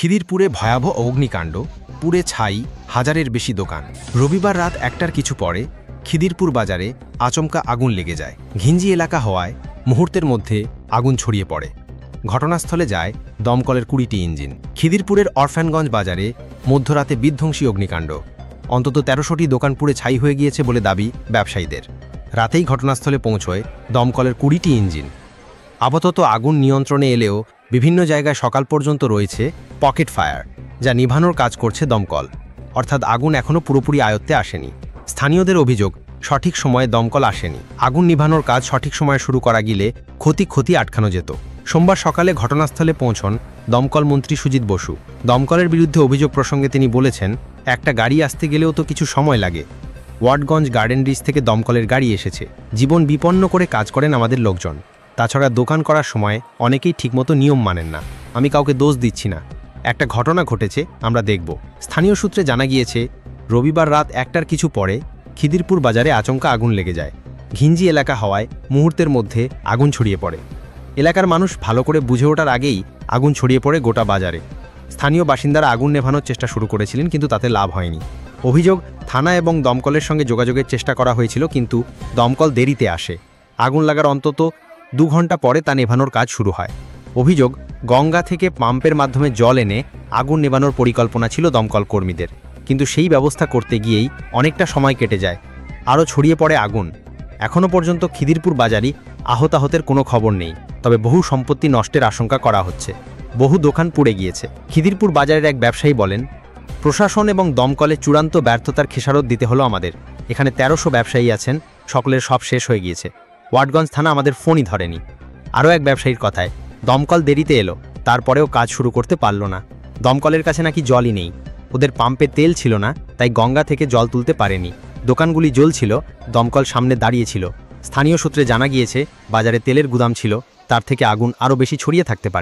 খিদিরপুরে ভয়াবহ অগ্নিকাণ্ড, পুড়ে ছাই হাজারের বেশি দোকান। রবিবার রাত ১টার কিছু পরে খিদিরপুর বাজারে আচমকা আগুন লেগে যায়। ঘিঞ্জি এলাকা হওয়ায় মুহূর্তের মধ্যে আগুন ছড়িয়ে পড়ে। ঘটনাস্থলে যায় দমকলের ২০টি ইঞ্জিন। খিদিরপুরের অরফানগঞ্জ বাজারে মধ্যরাতে বিধ্বংসী অগ্নিকাণ্ড। অন্তত ১৩০০টি দোকান পুড়ে ছাই হয়ে গিয়েছে বলে দাবি ব্যবসায়ীদের। রাতেই ঘটনাস্থলে পৌঁছয় দমকলের ২০টি ইঞ্জিন। আপাতত আগুন নিয়ন্ত্রণে এলেও বিভিন্ন জায়গায় সকাল পর্যন্ত রয়েছে পকেট ফায়ার, যা নিভানোর কাজ করছে দমকল। অর্থাৎ আগুন এখনও পুরোপুরি আয়ত্তে আসেনি। স্থানীয়দের অভিযোগ, সঠিক সময়ে দমকল আসেনি। আগুন নিভানোর কাজ সঠিক সময়ে শুরু করা গেলে ক্ষতি আটকানো যেত। সোমবার সকালে ঘটনাস্থলে পৌঁছন দমকল মন্ত্রী সুজিত বসু। দমকলের বিরুদ্ধে অভিযোগ প্রসঙ্গে তিনি বলেছেন, একটা গাড়ি আসতে গেলেও তো কিছু সময় লাগে। ওয়াটগঞ্জ গার্ডেন রিচ থেকে দমকলের গাড়ি এসেছে। জীবন বিপন্ন করে কাজ করেন আমাদের লোকজন। তাছাড়া দোকান করার সময় অনেকেই ঠিকমতো নিয়ম মানেন না। আমি কাউকে দোষ দিচ্ছি না, একটা ঘটনা ঘটেছে, আমরা দেখব। স্থানীয় সূত্রে জানা গিয়েছে, রবিবার রাত ১টার কিছু পরে খিদিরপুর বাজারে আচমকা আগুন লেগে যায়। ঘিঞ্জি এলাকা হওয়ায় মুহূর্তের মধ্যে আগুন ছড়িয়ে পড়ে। এলাকার মানুষ ভালো করে বুঝে ওঠার আগেই আগুন ছড়িয়ে পড়ে গোটা বাজারে। স্থানীয় বাসিন্দারা আগুন নেভানোর চেষ্টা শুরু করেছিলেন, কিন্তু তাতে লাভ হয়নি। অভিযোগ, থানা এবং দমকলের সঙ্গে যোগাযোগের চেষ্টা করা হয়েছিল, কিন্তু দমকল দেরিতে আসে। আগুন লাগার অন্তত ২ ঘন্টা পরে তা নেভানোর কাজ শুরু হয়। অভিযোগ, গঙ্গা থেকে পাম্পের মাধ্যমে জল এনে আগুন নেভানোর পরিকল্পনা ছিল দমকল কর্মীদের, কিন্তু সেই ব্যবস্থা করতে গিয়েই অনেকটা সময় কেটে যায়। আরও ছড়িয়ে পড়ে আগুন। এখনও পর্যন্ত খিদিরপুর বাজারে আহতের কোনো খবর নেই, তবে বহু সম্পত্তি নষ্টের আশঙ্কা করা হচ্ছে। বহু দোকান পুড়ে গিয়েছে। খিদিরপুর বাজারের এক ব্যবসায়ী বলেন, প্রশাসন এবং দমকলে চূড়ান্ত ব্যর্থতার খেসারত দিতে হলো আমাদের। এখানে ১৩০০ ব্যবসায়ী আছেন, সকলের সব শেষ হয়ে গিয়েছে। ওয়াটগঞ্জ থানা আমাদের ফোনই ধরেনি। আরও এক ব্যবসায়ীর কথায়, দমকল দেরিতে এলো, তারপরেও কাজ শুরু করতে পারল না। দমকলের কাছে নাকি জলই নেই। ওদের পাম্পে তেল ছিল না, তাই গঙ্গা থেকে জল তুলতে পারেনি। দোকানগুলি জ্বলছিল, দমকল সামনে দাঁড়িয়েছিল। স্থানীয় সূত্রে জানা গিয়েছে, বাজারে তেলের গুদাম ছিল, তার থেকে আগুন আরও বেশি ছড়িয়ে থাকতে পারে।